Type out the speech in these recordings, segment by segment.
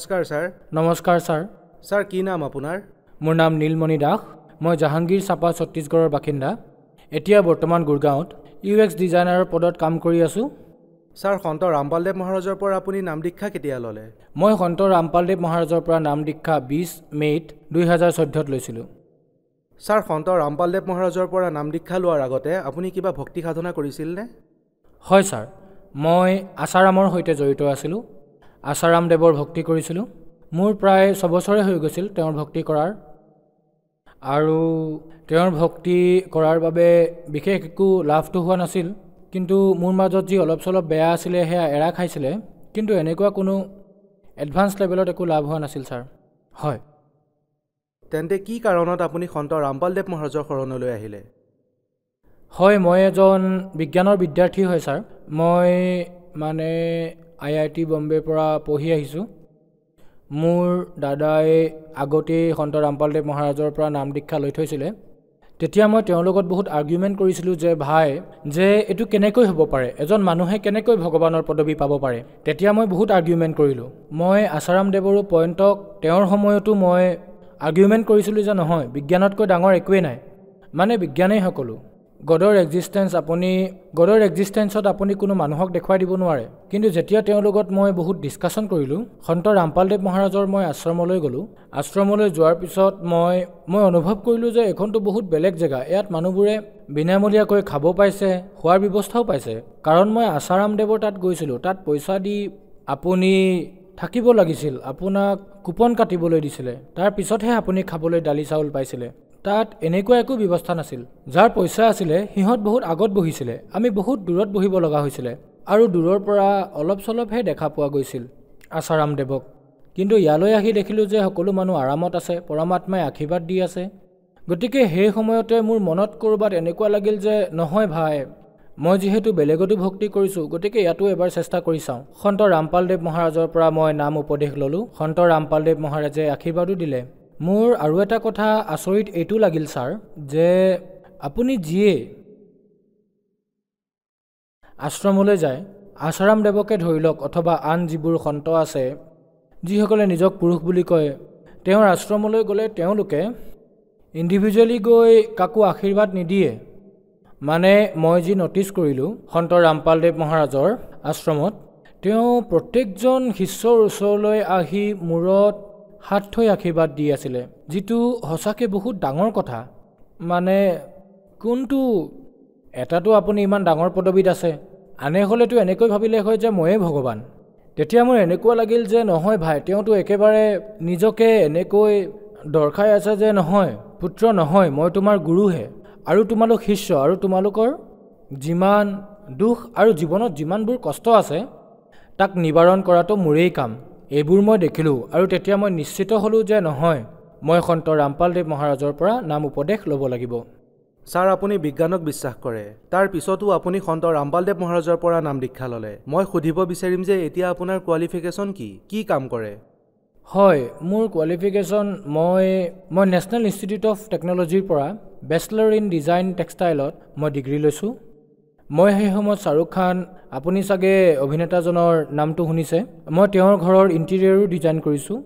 নমস্কাৰ ছাৰ। নমস্কাৰ sir. Sir কি নাম আপোনাৰ? মোৰ নাম নীলমণি দাস। মই জাহাংগীৰ চাপা ছত্তীশগড়ৰ বাসিন্দা। এতিয়া বৰ্তমান গুৰগাঁৱত UX ডিজাইনাৰৰ পদত কাম কৰি আছোঁ। ছাৰ সন্ত ৰামপালদেৱ মহাৰাজৰ পৰা আপুনি নাম দীক্ষা কেতিয়া ল'লে? মই সন্ত ৰামপালদেৱ মহাৰাজৰ পৰা নাম দীক্ষা 20 মে'ত 2014ত লৈছিলোঁ। ছাৰ সন্ত ৰামপালদেৱ মহাৰাজৰ পৰা নাম দীক্ষা লোৱাৰ আগতে আপুনি কিবা ভক্তি সাধনা কৰিছিলনে? হয় ছাৰ, মই আচাৰামৰ সৈতে জড়িত আছিলোঁ। আচাৰাম দেৱৰ ভক্তি কৰিছিলোঁ। মোৰ প্ৰায় 6 বছৰে হৈ গৈছিল তেওঁৰ ভক্তি কৰাৰ। আৰু তেওঁৰ ভক্তি কৰাৰ বাবে বিশেষ একো লাভটো হোৱা নাছিল, কিন্তু মোৰ মাজত যি অলপ চলপ বেয়া আছিলে সেয়া এৰা খাইছিলে, কিন্তু এনেকুৱা কোনো এডভান্স লেভেলত একো লাভ হোৱা নাছিল ছাৰ। হয়। তেন্তে কি কাৰণত আপুনি সন্ত ৰামপালদেৱ মহাৰাজৰ শৰণলৈ আহিলে? হয়, মই এজন বিজ্ঞানৰ বিদ্যাৰ্থী হয় ছাৰ। মই IIT বম্বেৰ পৰা পঢ়ি আহিছোঁ। মোৰ দাদাই আগতেই সন্ত ৰামপালদেৱ মহাৰাজৰ পৰা নাম দীক্ষা লৈ থৈছিলে। তেতিয়া মই তেওঁৰ লগত বহুত আৰ্গুমেণ্ট কৰিছিলোঁ যে এইটো কেনেকৈ হ'ব পাৰে, এজন মানুহে কেনেকৈ ভগৱানৰ পদবী পাব পাৰে। তেতিয়া মই বহুত আৰ্গুমেণ্ট কৰিলোঁ। মই আচাৰাম দেৱৰো পইণ্টক তেওঁৰ সময়তো মই আৰ্গুমেণ্ট কৰিছিলোঁ যে নহয়, বিজ্ঞানতকৈ ডাঙৰ একোৱেই নাই, বিজ্ঞানেই সকলো। গডৰ এক্সিষ্টেঞ্চত আপুনি কোনো মানুহক দেখুৱাই দিব নোৱাৰে। কিন্তু যেতিয়া তেওঁৰ লগত মই বহুত ডিছকাশ্যন কৰিলোঁ, সন্ত ৰামপালদেৱ মহাৰাজৰ মই আশ্ৰমলৈ গ'লোঁ। আশ্ৰমলৈ যোৱাৰ পিছত মই অনুভৱ কৰিলোঁ যে এইখনটো বহুত বেলেগ জেগা। ইয়াত মানুহবোৰে বিনামূলীয়াকৈ খাব পাইছে, খোৱাৰ ব্যৱস্থাও পাইছে। কাৰণ মই আচাৰাম দেৱৰ তাত গৈছিলোঁ। তাত পইচা দি আপুনি থাকিব লাগিছিল, আপোনাক কুপন কাটিবলৈ দিছিলে, তাৰ পিছতহে আপুনি খাবলৈ দালি চাউল পাইছিলে। তাত এনেকুৱা একো ব্যৱস্থা নাছিল। যাৰ পইচা আছিলে সিহঁত বহুত আগত বহিছিলে, আমি বহুত দূৰত বহিব লগা হৈছিলে, আৰু দূৰৰ পৰা অলপ চলপহে দেখা পোৱা গৈছিল আচাৰাম দেৱক। কিন্তু ইয়ালৈ আহি দেখিলোঁ যে সকলো মানুহ আৰামত আছে, পৰমাত্মাই আশীৰ্বাদ দি আছে। গতিকে সেই সময়তে মোৰ মনত ক'ৰবাত এনেকুৱা লাগিল যে নহয় ভাই, মই যিহেতু বেলেগতো ভক্তি কৰিছোঁ, গতিকে ইয়াতো এবাৰ চেষ্টা কৰি চাওঁ। সন্ত ৰামপালদেৱ মহাৰাজৰ পৰা মই নাম উপদেশ ল'লোঁ। সন্ত ৰামপালদেৱ মহাৰাজে আশীৰ্বাদো দিলে। মোৰ আৰু এটা কথা আচৰিত এইটো লাগিল ছাৰ, যে আপুনি যিয়ে আশ্ৰমলৈ যায়, আচাৰাম দেৱকে ধৰি লওক অথবা আন যিবোৰ সন্ত আছে যিসকলে নিজক পুৰুষ বুলি কয়, তেওঁৰ আশ্ৰমলৈ গ'লে তেওঁলোকে ইণ্ডিভিজুৱেলি গৈ কাকো আশীৰ্বাদ নিদিয়ে। মই যি ন'টিছ কৰিলোঁ সন্ত ৰামপালদেৱ মহাৰাজৰ আশ্ৰমত, তেওঁ প্ৰত্যেকজন শিষ্যৰ ওচৰলৈ আহি মূৰত হাত থৈ আশীৰ্বাদ দি আছিলে, যিটো সঁচাকৈ বহুত ডাঙৰ কথা। কোনটো এটাতো আপুনি ইমান ডাঙৰ পদবীত আছে, আনে হ'লেতো এনেকৈ ভাবিলে হয় যে ময়ে ভগৱান। তেতিয়া মোৰ এনেকুৱা লাগিল যে নহয় ভাই, তেওঁতো একেবাৰে নিজকে এনেকৈ দৰ্শাই আছে যে নহয় পুত্ৰ, নহয় মই তোমাৰ গুৰুহে, আৰু তোমালোক শিষ্য, আৰু তোমালোকৰ যিমান দুখ আৰু জীৱনত যিমানবোৰ কষ্ট আছে তাক নিবাৰণ কৰাটো মোৰেই কাম। এইবোৰ মই দেখিলোঁ, আৰু তেতিয়া মই নিশ্চিত হ'লোঁ যে নহয়, মই সন্ত ৰামপালদেৱ মহাৰাজৰ পৰা নাম উপদেশ ল'ব লাগিব। ছাৰ আপুনি বিজ্ঞানক বিশ্বাস কৰে, তাৰ পিছতো আপুনি সন্ত ৰামপালদেৱ মহাৰাজৰ পৰা নাম দীক্ষা ল'লে। মই সুধিব বিচাৰিম যে এতিয়া আপোনাৰ কোৱালিফিকেশ্যন কি কাম কৰে? হয়, মোৰ কোৱালিফিকেশ্যন মই নেশ্যনেল ইনষ্টিটিউট অফ টেকন'লজিৰ পৰা বেচেলৰ ইন ডিজাইন টেক্সটাইলত মই ডিগ্ৰী লৈছোঁ। মই সেই সময়ত শ্বাহৰুখ খান, আপুনি চাগে অভিনেতাজনৰ নামটো শুনিছে, মই তেওঁৰ ঘৰৰ ইণ্টেৰিয়ৰো ডিজাইন কৰিছোঁ।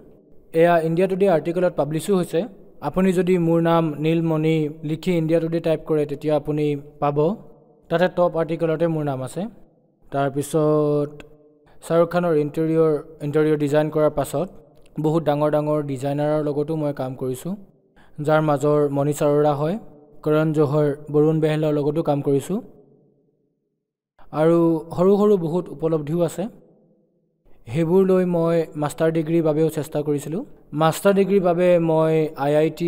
এয়া ইণ্ডিয়া টুডে আৰ্টিকলত পাব্লিছো হৈছে। আপুনি যদি মোৰ নাম নীলমণি লিখি ইণ্ডিয়া টুডে টাইপ কৰে তেতিয়া আপুনি পাব, তাতে টপ আৰ্টিকলতে মোৰ নাম আছে। তাৰপিছত শ্বাহৰুখ খানৰ ইণ্টেৰিয়ৰ ডিজাইন কৰাৰ পাছত বহুত ডাঙৰ ডাঙৰ ডিজাইনাৰৰ লগতো মই কাম কৰিছোঁ, যাৰ মাজৰ মনীষ আৰোৰা হয়, কৰণ জোহৰ, বৰুণ বেহলৰ লগতো কাম কৰিছোঁ, আৰু সৰু সৰু বহুত উপলব্ধিও আছে। সেইবোৰ লৈ মই মাষ্টাৰ ডিগ্ৰীৰ বাবেও চেষ্টা কৰিছিলোঁ। মাষ্টাৰ ডিগ্ৰীৰ বাবে মই IIT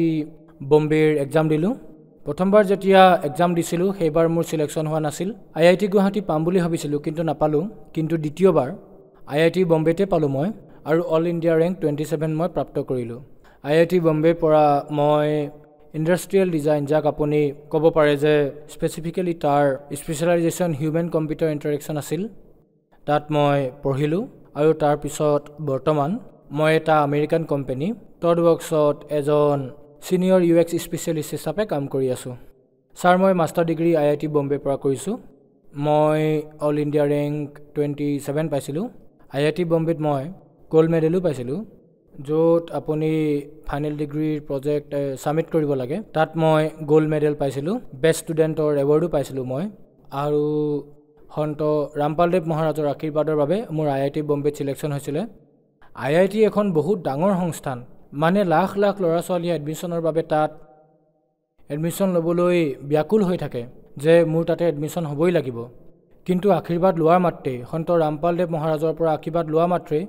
বম্বেৰ এক্সাম দিলোঁ। প্ৰথমবাৰ যেতিয়া এক্সাম দিছিলোঁ সেইবাৰ মোৰ চিলেকশ্যন হোৱা নাছিল। IIT গুৱাহাটী পাম বুলি ভাবিছিলোঁ, কিন্তু নাপালোঁ। কিন্তু দ্বিতীয়বাৰ IIT বম্বেতে পালোঁ মই, আৰু অল ইণ্ডিয়া ৰেংক 27 মই প্ৰাপ্ত কৰিলোঁ। IIT বম্বেৰ পৰা মই ইণ্ডাষ্ট্ৰিয়েল ডিজাইন, যাক আপুনি ক'ব পাৰে যে স্পেচিফিকেলি তাৰ স্পেচিয়েলাইজেশ্যন হিউমেন কম্পিউটাৰ ইণ্টাৰেকশ্যন আছিল, তাত মই পঢ়িলোঁ। আৰু তাৰপিছত বৰ্তমান মই এটা আমেৰিকান কোম্পানী টডৱৰ্কছত এজন ছিনিয়ৰ UX স্পেচিয়েলিষ্ট হিচাপে কাম কৰি আছোঁ। ছাৰ, মই মাষ্টাৰ ডিগ্ৰী IIT বম্বেৰ পৰা কৰিছোঁ। মই অল ইণ্ডিয়া ৰেংক 27 পাইছিলোঁ। IIT বম্বেত মই গ'ল্ড মেডেলো পাইছিলোঁ। য'ত আপুনি ফাইনেল ডিগ্ৰীৰ প্ৰজেক্ট ছাবমিট কৰিব লাগে তাত মই গোল্ড মেডেল পাইছিলোঁ বেষ্ট ষ্টুডেণ্টৰ এৱাৰ্ডো পাইছিলোঁ মই আৰু সন্ত ৰামপালদেৱ মহাৰাজৰ আশীৰ্বাদৰ বাবে মোৰ IIT বম্বেত ছিলেকশ্যন হৈছিলে IIT এখন বহুত ডাঙৰ সংস্থান মানে লাখ লাখ ল'ৰা ছোৱালীয়ে এডমিশ্যনৰ বাবে তাত এডমিশ্যন ল'বলৈ ব্যাকুল হৈ থাকে যে মোৰ তাতে এডমিশ্যন হ'বই লাগিব কিন্তু আশীৰ্বাদ লোৱাৰ মাত্ৰেই সন্ত ৰামপালদেৱ মহাৰাজৰ পৰা আশীৰ্বাদ লোৱা মাত্ৰেই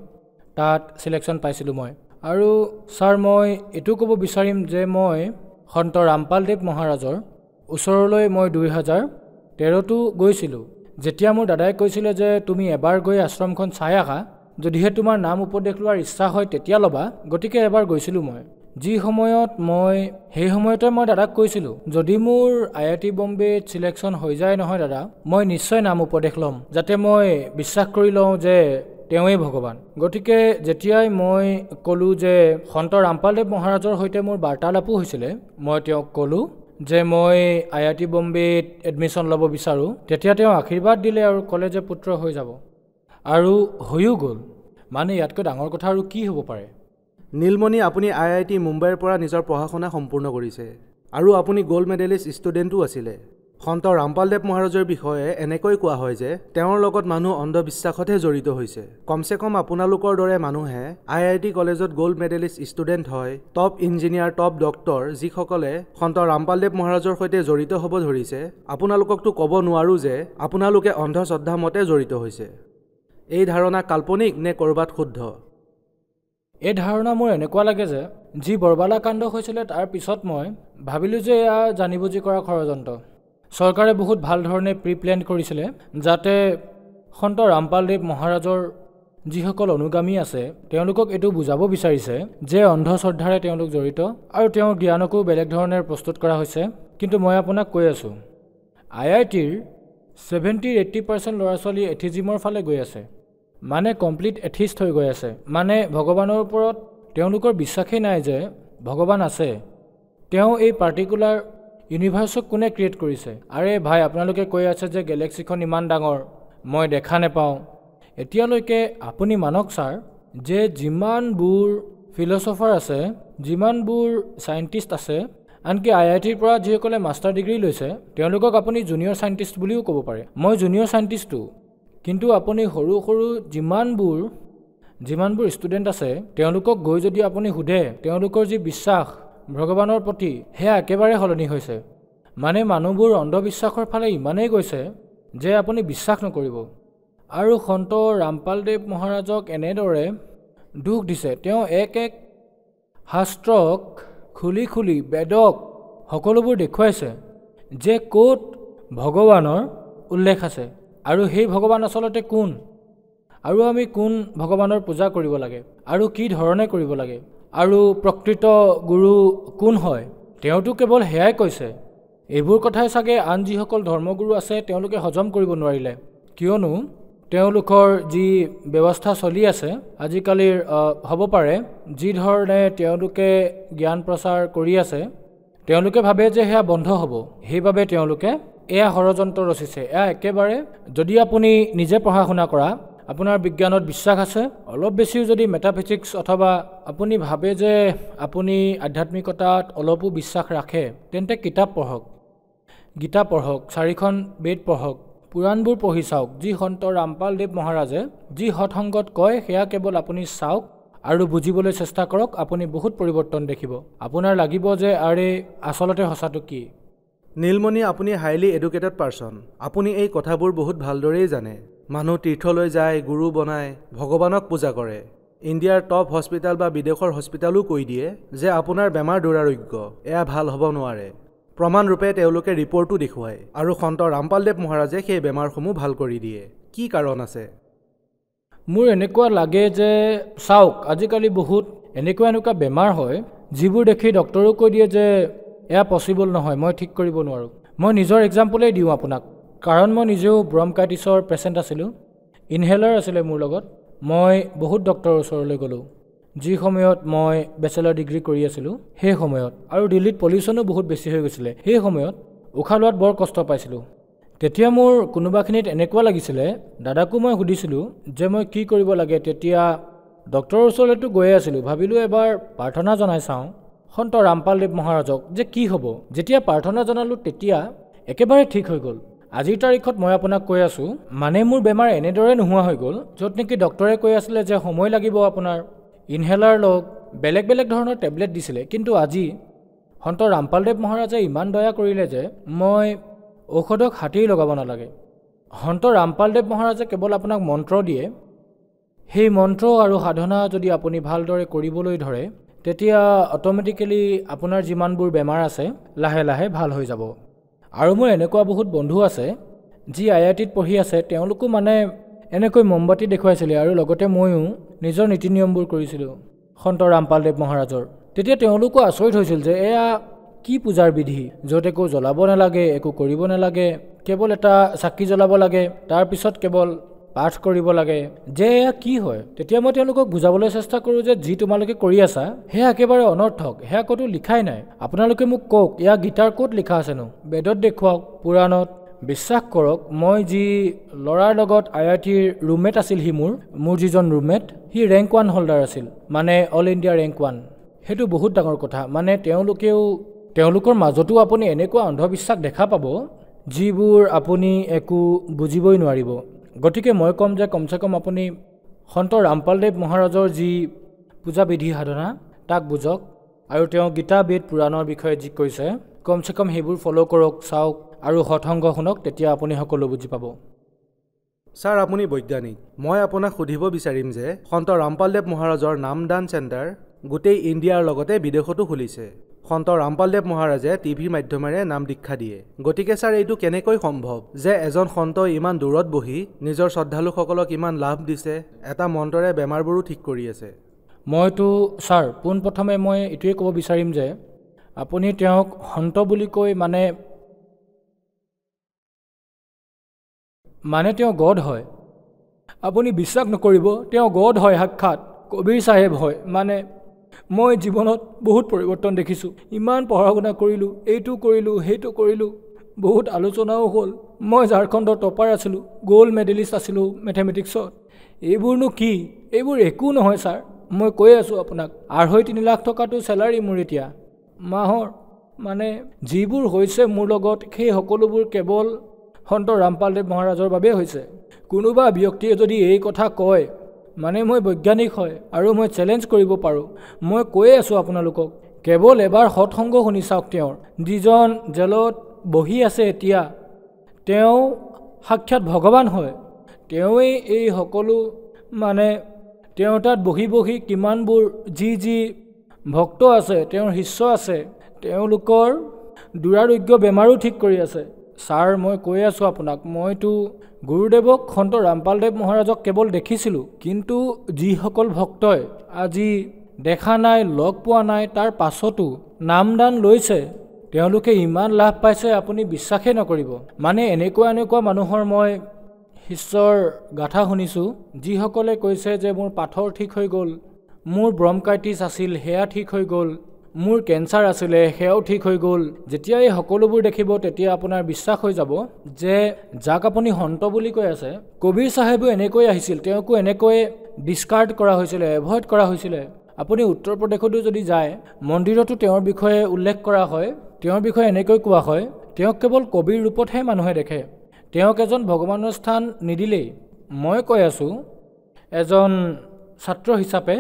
তাত ছিলেকশ্যন পাইছিলোঁ মই আৰু ছাৰ মই এইটো ক'ব বিচাৰিম যে মই সন্ত ৰামপালদেৱ মহাৰাজৰ ওচৰলৈ মই 2013টো গৈছিলোঁ যেতিয়া মোৰ দাদাই কৈছিলে যে তুমি এবাৰ গৈ আশ্ৰমখন চাই আহা যদিহে তোমাৰ নাম উপদেশ লোৱাৰ ইচ্ছা হয় তেতিয়া ল'বা গতিকে এবাৰ গৈছিলোঁ মই যি সময়ত সেই সময়তে মই দাদাক কৈছিলোঁ যদি মোৰ IIT বম্বেত ছিলেকশ্যন হৈ যায় নহয় দাদা মই নিশ্চয় নাম উপদেশ ল'ম যাতে মই বিশ্বাস কৰি লওঁ যে তেওঁৱেই ভগৱান গতিকে যেতিয়াই মই ক'লোঁ যে সন্ত ৰামপালদেৱ মহাৰাজৰ সৈতে মোৰ বাৰ্তালাপো হৈছিলে মই তেওঁক ক'লোঁ যে মই IIT বম্বেত এডমিশ্যন ল'ব বিচাৰোঁ তেতিয়া তেওঁ আশীৰ্বাদ দিলে আৰু ক'লে যে পুত্ৰ হৈ যাব আৰু হৈও গ'ল মানে ইয়াতকৈ ডাঙৰ কথা আৰু কি হ'ব পাৰে নীলমণি আপুনি IIT মুম্বাইৰ পৰা নিজৰ পঢ়া শুনা সম্পূৰ্ণ কৰিছে আৰু আপুনি গোল্ড মেডেলিষ্ট ষ্টুডেণ্টো আছিলে সন্ত ৰামপালদেৱ মহাৰাজৰ বিষয়ে এনেকৈ কোৱা হয় যে তেওঁৰ লগত মানুহ অন্ধবিশ্বাসতহে জড়িত হৈছে কমচে কম আপোনালোকৰ দৰে মানুহে IIT কলেজত গোল্ড মেডেলিষ্ট ষ্টুডেণ্ট হয় টপ ইঞ্জিনিয়াৰ টপ ডক্টৰ যিসকলে সন্ত ৰামপালদেৱ মহাৰাজৰ সৈতে জড়িত হ'ব ধৰিছে আপোনালোককতো ক'ব নোৱাৰোঁ যে আপোনালোকে অন্ধশ্ৰদ্ধা মতে জড়িত হৈছে এই ধাৰণা কাল্পনিক নে ক'ৰবাত শুদ্ধ এই ধাৰণা মোৰ এনেকুৱা লাগে যে যি বৰবালা কাণ্ড হৈছিলে তাৰ পিছত মই ভাবিলোঁ যে এয়া জানি বুজি কৰা ষড়যন্ত্ৰ চৰকাৰে বহুত ভাল ধৰণে প্ৰিপ্লেন কৰিছিলে যাতে সন্ত ৰামপালদেৱ মহাৰাজৰ যিসকল অনুগামী আছে তেওঁলোকক এইটো বুজাব বিচাৰিছে যে অন্ধশ্ৰদ্ধাৰে তেওঁলোক জড়িত আৰু তেওঁৰ জ্ঞানকো বেলেগ ধৰণে প্ৰস্তুত কৰা হৈছে কিন্তু মই আপোনাক কৈ আছোঁ IITৰ 70-80% ল'ৰা ছোৱালী এথিজিমৰ ফালে গৈ আছে মানে কমপ্লিট এথিষ্ট হৈ গৈ আছে মানে ভগৱানৰ ওপৰত তেওঁলোকৰ বিশ্বাসেই নাই যে ভগৱান আছে তেওঁ এই পাৰ্টিকুলাৰ ইউনিভাৰ্ছক কোনে ক্ৰিয়েট কৰিছে আৰে ভাই আপোনালোকে কৈ আছে যে গেলেক্সিখন ইমান ডাঙৰ মই দেখা নাপাওঁ এতিয়ালৈকে আপুনি মানক ছাৰ যে যিমানবোৰ ফিলচফাৰ আছে যিমানবোৰ চাইণ্টিষ্ট আছে আনকি IITৰ পৰা যিসকলে মাষ্টাৰ ডিগ্ৰী লৈছে তেওঁলোকক আপুনি জুনিয়ৰ চাইণ্টিষ্ট বুলিও ক'ব পাৰে মই জুনিয়ৰ চাইণ্টিষ্টো কিন্তু আপুনি সৰু সৰু যিমানবোৰ ষ্টুডেণ্ট আছে তেওঁলোকক গৈ যদি আপুনি সোধে তেওঁলোকৰ যি বিশ্বাস ভগৱানৰ প্ৰতি সেয়া একেবাৰে সলনি হৈছে মানে মানুহবোৰ অন্ধবিশ্বাসৰ ফালে ইমানেই গৈছে যে আপুনি বিশ্বাস নকৰিব আৰু সন্ত ৰামপালদেৱ মহাৰাজক এনেদৰে দুখ দিছে তেওঁ এক শাস্ত্ৰক খুলি বেদক সকলোবোৰ দেখুৱাইছে যে ক'ত ভগৱানৰ উল্লেখ আছে আৰু সেই ভগৱান আচলতে কোন আৰু আমি কোন ভগৱানৰ পূজা কৰিব লাগে আৰু কি ধৰণে কৰিব লাগে আৰু প্ৰকৃত গুৰু কোন হয় তেওঁতো কেৱল সেয়াই কৈছে এইবোৰ কথাই চাগে আন যিসকল ধৰ্মগুৰু আছে তেওঁলোকে হজম কৰিব নোৱাৰিলে কিয়নো তেওঁলোকৰ যি ব্যৱস্থা চলি আছে আজিকালিৰ হ'ব পাৰে যি ধৰণে তেওঁলোকে জ্ঞান প্ৰচাৰ কৰি আছে তেওঁলোকে ভাবে যে সেয়া বন্ধ হ'ব সেইবাবে তেওঁলোকে এয়া ষড়যন্ত্ৰ ৰচিছে এয়া একেবাৰে যদি আপুনি নিজে পঢ়া শুনা কৰা আপোনাৰ বিজ্ঞানত বিশ্বাস আছে অলপ বেছিও যদি মেটাফিজিক্স অথবা আপুনি ভাবে যে আপুনি আধ্যাত্মিকতাত অলপো বিশ্বাস ৰাখে তেন্তে কিতাপ পঢ়ক গীতা পঢ়ক 4খন বেদ পঢ়ক পুৰাণবোৰ পঢ়ি চাওক যি সন্ত ৰামপালদেৱ মহাৰাজে যি সৎসংগত কয় সেয়া কেৱল আপুনি চাওক আৰু বুজিবলৈ চেষ্টা কৰক আপুনি বহুত পৰিৱৰ্তন দেখিব আপোনাৰ লাগিব যে আৰে আচলতে সঁচাটো কি নীলমণি আপুনি হাইলি এডুকেটেড পাৰ্চন আপুনি এই কথাবোৰ বহুত ভালদৰেই জানে মানুহ তীৰ্থলৈ যায় গুৰু বনায় ভগৱানক পূজা কৰে ইণ্ডিয়াৰ টপ হস্পিটেল বা বিদেশৰ হস্পিটেলো কৈ দিয়ে যে আপোনাৰ বেমাৰ দুৰাৰোগ্য এয়া ভাল হ'ব নোৱাৰে প্ৰমাণৰূপে তেওঁলোকে ৰিপৰ্টো দেখুৱায় আৰু সন্ত ৰামপালদেৱ মহাৰাজে সেই বেমাৰসমূহ ভাল কৰি দিয়ে কি কাৰণ আছে মোৰ এনেকুৱা লাগে যে চাওক আজিকালি বহুত এনেকুৱা বেমাৰ হয় যিবোৰ দেখি ডক্টৰো কৈ দিয়ে যে এয়া পচিবল নহয় মই ঠিক কৰিব নোৱাৰোঁ মই নিজৰ এক্সাম্পলেই দিওঁ আপোনাক কাৰণ মই নিজেও ব্ৰংকাইটিছৰ পেচেণ্ট আছিলোঁ ইনহেলাৰ আছিলে মোৰ লগত মই বহুত ডক্টৰৰ ওচৰলৈ গ'লোঁ যি সময়ত মই বেচেলৰ ডিগ্ৰী কৰি আছিলোঁ সেই সময়ত আৰু দিল্লীত পলিউশ্যনো বহুত বেছি হৈ গৈছিলে সেই সময়ত উশাহ লোৱাত বৰ কষ্ট পাইছিলোঁ তেতিয়া মোৰ কোনোবাখিনিত এনেকুৱা লাগিছিলে দাদাকো মই সুধিছিলোঁ যে মই কি কৰিব লাগে তেতিয়া ডক্টৰৰ ওচৰলৈতো গৈয়ে আছিলোঁ, ভাবিলোঁ এবাৰ প্ৰাৰ্থনা জনাই চাওঁ সন্ত ৰামপালদেৱ মহাৰাজক যে কি হ'ব। যেতিয়া প্ৰাৰ্থনা জনালোঁ তেতিয়া একেবাৰে ঠিক হৈ গ'ল। আজিৰ তাৰিখত মই আপোনাক কৈ আছোঁ, মানে মোৰ বেমাৰ এনেদৰে নোহোৱা হৈ গ'ল, য'ত নেকি ডক্টৰে কৈ আছিলে যে সময় লাগিব আপোনাৰ, ইনহেলাৰ লওক, বেলেগ বেলেগ ধৰণৰ টেবলেট দিছিলে, কিন্তু আজি সন্ত ৰামপালদেৱ মহাৰাজে ইমান দয়া কৰিলে যে মই ঔষধক হাতেই লগাব নালাগে। সন্ত ৰামপালদেৱ মহাৰাজে কেৱল আপোনাক মন্ত্ৰ দিয়ে, সেই মন্ত্ৰ আৰু সাধনা যদি আপুনি ভালদৰে কৰিবলৈ ধৰে তেতিয়া অট'মেটিকেলি আপোনাৰ যিমানবোৰ বেমাৰ আছে লাহে লাহে ভাল হৈ যাব। আৰু মোৰ এনেকুৱা বহুত বন্ধু আছে যি IITত পঢ়ি আছে, তেওঁলোকো মানে এনেকৈ মমবাতি দেখুৱাইছিলে আৰু লগতে ময়ো নিজৰ নীতি নিয়মবোৰ কৰিছিলোঁ সন্ত ৰামপালদেৱ মহাৰাজৰ। তেতিয়া তেওঁলোকো আচৰিত হৈছিল যে এয়া কি পূজাৰ বিধি, য'ত একো জ্বলাব নালাগে, একো কৰিব নালাগে, কেৱল এটা চাকি জ্বলাব লাগে, তাৰপিছত কেৱল পাঠ কৰিব লাগে, যে এয়া কি হয়। তেতিয়া মই তেওঁলোকক বুজাবলৈ চেষ্টা কৰোঁ যে যি তোমালোকে কৰি আছা সেয়া একেবাৰে অনৰ্থক, সেয়া ক'তো লিখাই নাই। আপোনালোকে মোক কওক এয়া গীতাৰ ক'ত লিখা আছেনো, বেদত দেখুৱাওক, পুৰাণত। বিশ্বাস কৰক, মই যি ল'ৰাৰ লগত IITৰ ৰুমমেট আছিল, মোৰ যিজন ৰুমমেট, সি ৰেংক 1 হোল্ডাৰ আছিল, মানে অল ইণ্ডিয়া ৰেংক 1। সেইটো বহুত ডাঙৰ কথা। মানে তেওঁলোকৰ মাজতো আপুনি এনেকুৱা অন্ধবিশ্বাস দেখা পাব যিবোৰ আপুনি একো বুজিবই নোৱাৰিব। গতিকে মই ক'ম যে কমচে কম আপুনি সন্ত ৰামপালদেৱ মহাৰাজৰ যি পূজা বিধি সাধনা তাক বুজক, আৰু তেওঁ গীতা বেদ পুৰাণৰ বিষয়ে যি কৈছে কমচে কম সেইবোৰ ফ'ল' কৰক, চাওক আৰু সৎসংগ শুনক, তেতিয়া আপুনি সকলো বুজি পাব। ছাৰ, আপুনি বৈজ্ঞানিক। মই আপোনাক সুধিব বিচাৰিম যে সন্ত ৰামপালদেৱ মহাৰাজৰ নামদান চেণ্টাৰ গোটেই ইণ্ডিয়াৰ লগতে বিদেশতো খুলিছে। সন্ত ৰামপালদেৱ মহাৰাজে টিভিৰ মাধ্যমেৰে নাম দীক্ষা দিয়ে। গতিকে ছাৰ, এইটো কেনেকৈ সম্ভৱ যে এজন সন্তই ইমান দূৰত বহি নিজৰ শ্ৰদ্ধালুসকলক ইমান লাভ দিছে, এটা মন্ত্ৰৰে বেমাৰবোৰো ঠিক কৰি আছে? মইতো ছাৰ পোনপ্ৰথমে মই এইটোৱে ক'ব বিচাৰিম যে আপুনি তেওঁক সন্ত বুলি কৈ মানে তেওঁ গড হয়। আপুনি বিশ্বাস নকৰিব, তেওঁ গড হয়, সাক্ষাৎ কবিৰ চাহেব হয়। মানে মই জীৱনত বহুত পৰিৱৰ্তন দেখিছোঁ। ইমান পঢ়া শুনা কৰিলোঁ, এইটো কৰিলোঁ, সেইটো কৰিলোঁ, বহুত আলোচনাও হ'ল। মই ঝাৰখণ্ডৰ টপাৰ আছিলোঁ, গ'ল্ড মেডেলিষ্ট আছিলোঁ মেথমেটিক্সত। এইবোৰনো কি? এইবোৰ একো নহয় ছাৰ। মই কৈ আছোঁ আপোনাক, 2.5-3 লাখ টকাটো চেলাৰী মোৰ এতিয়া মাহৰ। মানে যিবোৰ হৈছে মোৰ লগত, সেই সকলোবোৰ কেৱল সন্ত ৰামপালদেৱ মহাৰাজৰ বাবেই হৈছে। কোনোবা ব্যক্তিয়ে যদি এই কথা কয়, মানে মই বৈজ্ঞানিক হয় আৰু মই চেলেঞ্জ কৰিব পাৰোঁ। মই কৈয়ে আছোঁ আপোনালোকক, কেৱল এবাৰ সৎসংগ শুনি চাওক। তেওঁৰ যিজন জেলত বহি আছে এতিয়া, তেওঁ সাক্ষাৎ ভগৱান হয়। তেওঁৱেই এই সকলো, মানে তেওঁৰ তাত বহি বহি কিমানবোৰ যি ভক্ত আছে, তেওঁৰ শিষ্য আছে, তেওঁলোকৰ দুৰাৰোগ্য বেমাৰো ঠিক কৰি আছে। ছাৰ, মই কৈ আছোঁ আপোনাক, মইতো গুৰুদেৱক সন্ত ৰামপালদেৱ মহাৰাজক কেৱল দেখিছিলোঁ, কিন্তু যিসকল ভক্তই আজি দেখা নাই, লগ পোৱা নাই, তাৰ পাছতো নামদান লৈছে, তেওঁলোকে ইমান লাভ পাইছে আপুনি বিশ্বাসেই নকৰিব। মানে এনেকুৱা মানুহৰ মই শিষ্যৰ গাথা শুনিছোঁ, যিসকলে কৈছে যে মোৰ পাথৰ ঠিক হৈ গ'ল, মোৰ ব্ৰংকাইটিছ আছিল সেয়া ঠিক হৈ গ'ল, মোৰ কেঞ্চাৰ আছিলে সেয়াও ঠিক হৈ গ'ল। যেতিয়া এই সকলোবোৰ দেখিব তেতিয়া আপোনাৰ বিশ্বাস হৈ যাব যে যাক আপুনি সন্ত বুলি কৈ আছে, কবিৰ চাহেবো এনেকৈ আহিছিল, তেওঁকো এনেকৈ ডিছকাৰ্ড কৰা হৈছিলে, এভইড কৰা হৈছিলে। আপুনি উত্তৰ প্ৰদেশতো যদি যায়, মন্দিৰতো তেওঁৰ বিষয়ে উল্লেখ কৰা হয়, তেওঁৰ বিষয়ে এনেকৈ কোৱা হয়, তেওঁক কেৱল কবিৰ ৰূপতহে মানুহে দেখে, তেওঁক এজন ভগৱানৰ স্থান নিদিলেই। মই কৈ আছোঁ এজন ছাত্ৰ হিচাপে,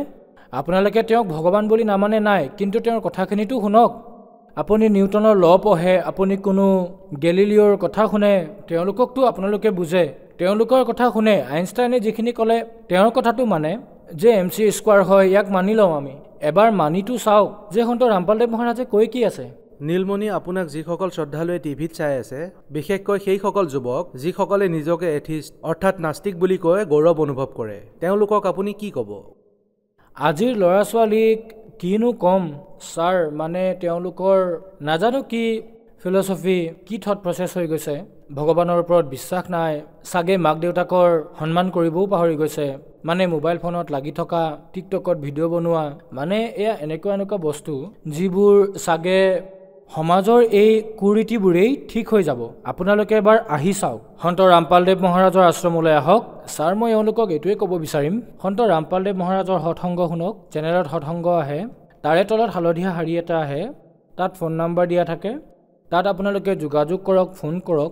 আপোনালোকে তেওঁক ভগৱান বুলি নামানে নাই, কিন্তু তেওঁৰ কথাখিনিতো শুনক। আপুনি নিউটনৰ ল পঢ়ে, আপুনি কোনো গেলিলিঅ'ৰ কথা শুনে, তেওঁলোককতো আপোনালোকে বুজে, তেওঁলোকৰ কথা শুনে। আইনষ্টাইনে যিখিনি ক'লে তেওঁৰ কথাটো মানে যে MC² হয়, ইয়াক মানি লওঁ আমি। এবাৰ মানিটো চাওক যে সন্ত ৰামপালদেৱ মহাৰাজে কৈ কি আছে। নীলমণি, আপোনাক যিসকল শ্ৰদ্ধালুৱে টিভিত চাই আছে, বিশেষকৈ সেইসকল যুৱক যিসকলে নিজকে এথিষ্ট অৰ্থাৎ নাস্তিক বুলি কৈ গৌৰৱ অনুভৱ কৰে, তেওঁলোকক আপুনি কি ক'ব? আজিৰ ল'ৰা ছোৱালীক কিনো ক'ম ছাৰ, মানে তেওঁলোকৰ নাজানো কি ফিলচফি, কি থট প্ৰচেছ হৈ গৈছে। ভগৱানৰ ওপৰত বিশ্বাস নাই, চাগে মাক দেউতাকৰ সন্মান কৰিবও পাহৰি গৈছে। মানে মোবাইল ফোনত লাগি থকা, টিকটকত ভিডিঅ' বনোৱা, মানে এয়া এনেকুৱা বস্তু যিবোৰ চাগে সমাজৰ এই কুৰীতিবোৰেই ঠিক হৈ যাব। আপোনালোকে এবাৰ আহি চাওক, সন্ত ৰামপালদেৱ মহাৰাজৰ আশ্ৰমলৈ আহক। ছাৰ, মই এওঁলোকক এইটোৱে ক'ব বিচাৰিম, সন্ত ৰামপালদেৱ মহাৰাজৰ সৎসংগ শুনক। চেনেলত সৎসংগ আহে, তাৰে তলত হালধীয়া শাৰী এটা আহে, তাত ফোন নম্বৰ দিয়া থাকে। তাত আপোনালোকে যোগাযোগ কৰক, ফোন কৰক।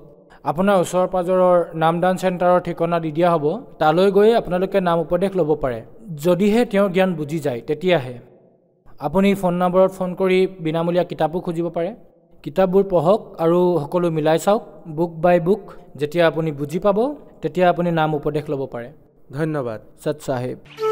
আপোনাৰ ওচৰ পাজৰৰ নামদান চেণ্টাৰৰ ঠিকনা দি দিয়া হ'ব। তালৈ গৈ আপোনালোকে নাম উপদেশ ল'ব পাৰে। যদিহে তেওঁৰ জ্ঞান বুজি যায় তেতিয়াহে। আপুনি ফোন নম্বৰত ফোন কৰি বিনামূলীয়া কিতাপো খুজিব পাৰে। কিতাপবোৰ পঢ়ক আৰু সকলো মিলাই চাওক, বুক বাই বুক। যেতিয়া আপুনি বুজি পাব তেতিয়া আপুনি নাম উপদেশ ল'ব পাৰে। ধন্যবাদ। সৎ চাহেব।